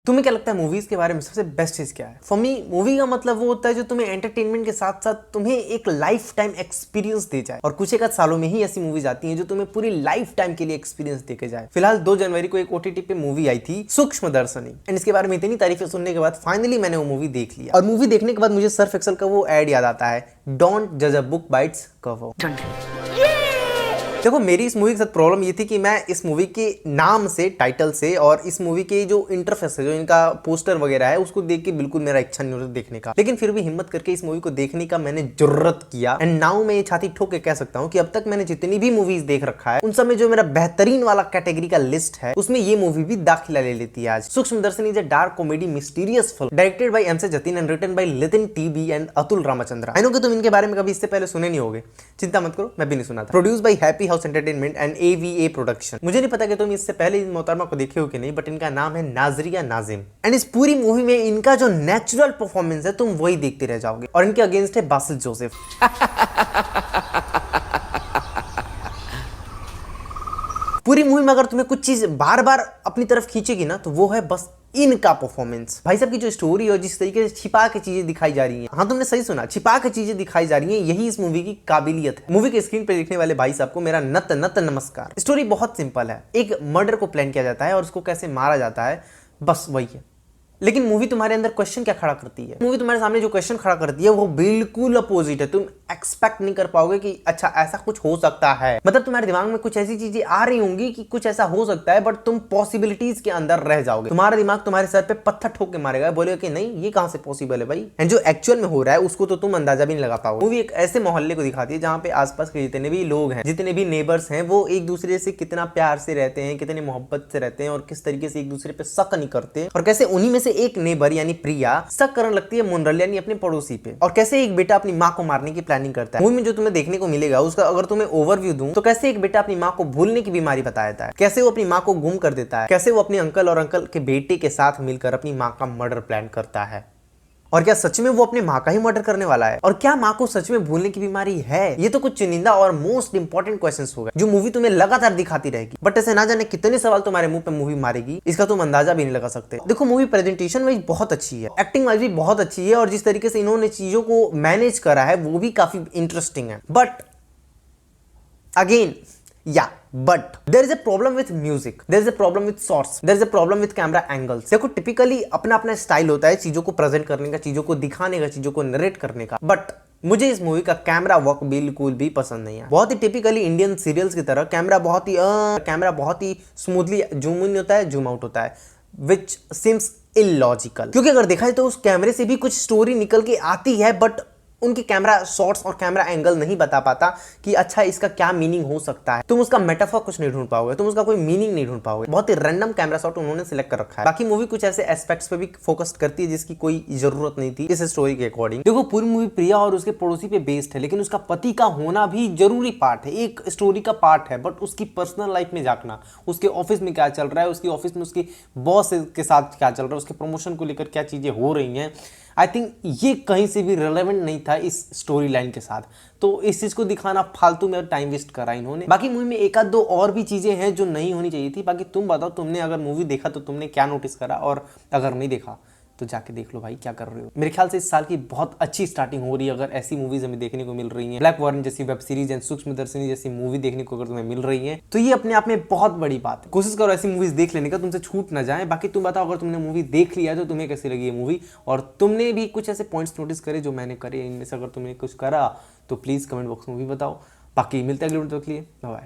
तुम्हें क्या लगता है मूवीज के बारे में सबसे बेस्ट चीज क्या है? फॉर मी मूवी का मतलब वो होता है जो तुम्हें एंटरटेनमेंट के साथ साथ तुम्हें एक लाइफ टाइम एक्सपीरियंस दे जाए। और कुछ एक सालों में ही ऐसी मूवीज आती हैं जो तुम्हें पूरी लाइफ टाइम के लिए एक्सपीरियंस देके जाए। फिलहाल 2 जनवरी को एक ओटीटी पे मूवी आई थी सूक्ष्मदर्शनी, एंड इसके बारे में इतनी तारीफें सुनने के बाद फाइनली मैंने वो मूवी देख लिया। और मूवी देखने के बाद मुझे सर्फ एक्सेल का वो एड याद आता है, डोंट जज a book by its cover. देखो मेरी इस मूवी के साथ प्रॉब्लम ये थी कि मैं इस मूवी के नाम से, टाइटल से और इस मूवी के जो इंटरफेस है, जो इनका पोस्टर वगैरह है, उसको देख के बिल्कुल मेरा इच्छा नहीं होता देखने का। लेकिन फिर भी हिम्मत करके इस मूवी को देखने का मैंने जरूरत किया। एंड नाउ मैं ये छाती ठोक के कह सकता हूँ कि अब तक मैंने जितनी भी मूवीज देख रखा है उन सब में जो मेरा बेहतरीन वाला कैटेगरी का लिस्ट है उसमें ये मूवी भी दाखिला ले लेती है आज। Sookshmadarshini is a dark comedy mysterious film directed by M C Jithin and written by Libin TB and Atul Ramachandra. I know कि तुम इनके बारे में कभी इससे पहले सुने नहीं होगे, चिंता मत करो, मैं भी नहीं सुना था। Produce by happy house entertainment and AVA production. मुझे नहीं पता कि तुम इससे पहले इन मोहतरमा को देखे हो कि नहीं, बट इनका नाम है नाजरिया नाजिम। एंड इस पूरी मूवी में इनका जो नेचुरल परफॉर्मेंस है तुम वही देखते रह जाओगे। और इनके अगेंस्ट है बासिल जोसेफ। पूरी मूवी में अगर तुम्हें कुछ चीज बार बार अपनी तरफ खींचेगी ना तो वो है बस इनका परफॉर्मेंस। भाई साहब की जो स्टोरी है और जिस तरीके से छिपा के चीजें दिखाई जा रही हैं, हाँ तुमने सही सुना, छिपा के चीजें दिखाई जा रही हैं, यही इस मूवी की काबिलियत है। मूवी के स्क्रीन पे देखने वाले भाई साहब को मेरा नत नत नमस्कार। स्टोरी बहुत सिंपल है, एक मर्डर को प्लान किया जाता है और उसको कैसे मारा जाता है, बस वही है। लेकिन मूवी तुम्हारे अंदर क्वेश्चन क्या खड़ा करती है? मूवी तुम्हारे सामने जो क्वेश्चन खड़ा करती है वो बिल्कुल अपोजिट है। तुम एक्सपेक्ट नहीं कर पाओगे कि अच्छा ऐसा कुछ हो सकता है। मतलब तुम्हारे दिमाग में कुछ ऐसी चीजें आ रही होंगी कि कुछ ऐसा हो सकता है, बट तुम पॉसिबिलिटीज के अंदर रह जाओगे। तुम्हारा दिमाग तुम्हारे सर पे पत्थर ठोक के मारेगा, बोलेगा कि नहीं ये कहां से पॉसिबल है भाई। एंड जो एक्चुअल में हो रहा है उसको तो तुम अंदाजा भी नहीं लगा पाओगे। मूवी एक ऐसे मोहल्ले को दिखाती है जहां पे आसपास के जितने भी लोग हैं, जितने भी नेबर्स हैं, वो एक दूसरे से कितना प्यार से रहते हैं, कितने मोहब्बत से रहते हैं और किस तरीके से एक दूसरे पे शक नहीं करते। और कैसे उन्हीं में से एक नेबर प्रिया शक करने लगती है मुनरल यानी अपने पड़ोसी पे, और कैसे एक बेटा अपनी मां को मारने की प्लानिंग करता है। मूवी में जो तुम्हें देखने को मिलेगा उसका अगर तुम्हें ओवरव्यू दूं तो कैसे एक बेटा अपनी मां को भूलने की बीमारी बताया जाता है, कैसे वो अपनी मां को गुम कर देता है, कैसे वो अपने अंकल और अंकल के बेटे के साथ मिलकर अपनी मां का मर्डर प्लान करता है। और क्या सच में वो अपनी मां का ही मर्डर करने वाला है? और क्या मां को सच में भूलने की बीमारी है? ये तो कुछ चुनिंदा और मोस्ट इंपॉर्टेंट क्वेश्चंस हो गए जो मूवी तुम्हें लगातार दिखाती रहेगी, बट ऐसे ना जाने कितने सवाल तुम्हारे मुंह पे मूवी मारेगी, इसका तुम अंदाजा भी नहीं लगा सकते। देखो मूवी प्रेजेंटेशन वाइज बहुत अच्छी है, एक्टिंग वाइज भी बहुत अच्छी है, और जिस तरीके से इन्होंने चीजों को मैनेज करा है वो भी काफी इंटरेस्टिंग है। But again but there is a problem with music, there is a problem with shots, there is a problem with camera angles। देखो टिपिकली अपना अपना स्टाइल होता है चीजों को प्रेजेंट करने का, चीजों को दिखाने का, चीजों को नरेट करने का, बट मुझे इस मूवी का कैमरा वर्क बिल्कुल भी पसंद नहीं है। बहुत ही टिपिकली इंडियन सीरियल्स की तरह कैमरा बहुत ही स्मूथली जूम इन होता है, जूम आउट होता है, विच सिम्स इलॉजिकल। क्योंकि अगर देखा जाए तो उस कैमरे से भी कुछ स्टोरी निकल के आती है, बट उनके कैमरा शॉट्स और कैमरा एंगल नहीं बता पाता कि अच्छा इसका क्या मीनिंग हो सकता है। तुम उसका मेटाफर कुछ नहीं ढूंढ पाओगे, तुम उसका कोई मीनिंग नहीं ढूंढ पाओगे। बहुत ही रैंडम कैमरा शॉट उन्होंने सिलेक्ट कर रखा है। बाकी मूवी कुछ ऐसे एस्पेक्ट्स पे भी फोकस करती है जिसकी कोई जरूरत नहीं थी इस स्टोरी के अकॉर्डिंग। देखो पूरी मूवी प्रिया और उसके पड़ोसी पे बेस्ड है, लेकिन उसका पति का होना भी जरूरी पार्ट है, एक स्टोरी का पार्ट है, बट उसकी पर्सनल लाइफ में झांकना, उसके ऑफिस में क्या चल रहा है, उसकी ऑफिस में उसके बॉस के साथ क्या चल रहा है, उसके प्रमोशन को लेकर क्या चीजें हो रही हैं, आई थिंक ये कहीं से भी रेलेवेंट नहीं था इस स्टोरी लाइन के साथ। तो इस चीज को दिखाना फालतू में टाइम वेस्ट करा इन्होंने। बाकी मूवी में एक आध दो और भी चीजें हैं जो नहीं होनी चाहिए थी। बाकी तुम बताओ, तुमने अगर मूवी देखा तो तुमने क्या नोटिस करा, और अगर नहीं देखा तो जाके देख लो भाई क्या कर रहे हो। मेरे ख्याल से इस साल की बहुत अच्छी स्टार्टिंग हो रही है अगर ऐसी मूवीज हमें देखने को मिल रही हैं। ब्लैक वॉरेन जैसी वेब सीरीज एंड सूक्ष्मदर्शनी जैसी मूवी देखने को अगर तुम्हें मिल रही है तो ये अपने आप में बहुत बड़ी बात है। कोशिश करो ऐसी मूवीज देख लेने का, तुमसे छूट ना जाए। बाकी तुम बताओ अगर तुमने मूवी देख लिया तो तुम्हें कैसी लगी ये मूवी, और तुमने भी कुछ ऐसे पॉइंट्स नोटिस करे जो मैंने करे, इनमें से अगर तुमने कुछ करा तो प्लीज कमेंट बॉक्स में भी बताओ। बाकी मिलते हैं अगले वीडियो के लिए, बाय।